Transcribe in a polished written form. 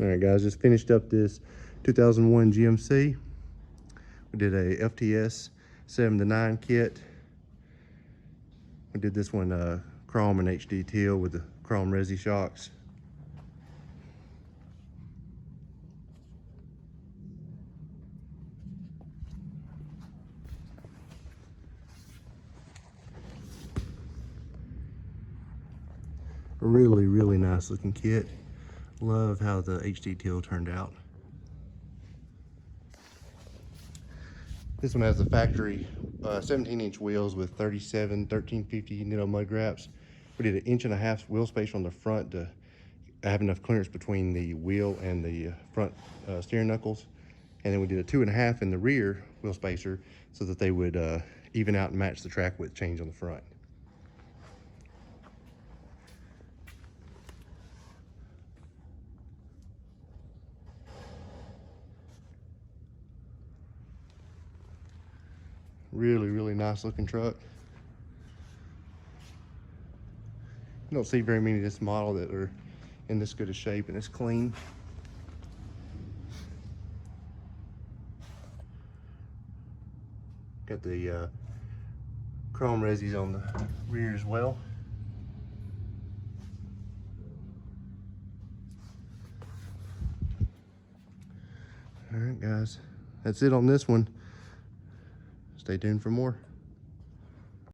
All right, guys, just finished up this 2001 GMC. We did a FTS 7 to 9 kit. We did this one chrome and HD teal with the chrome resi shocks. Really nice looking kit. Love how the HD teal turned out. This one has the factory 17-inch wheels with 1350 Nitto Mud Grapplers. We did an 1.5 inch wheel space on the front to have enough clearance between the wheel and the front steering knuckles. And then we did a 2.5 in the rear wheel spacer so that they would even out and match the track width change on the front. Really nice looking truck. You don't see very many of this model that are in this good a shape and it's clean. Got the chrome resis on the rear as well. All right, guys, that's it on this one. Stay tuned for more.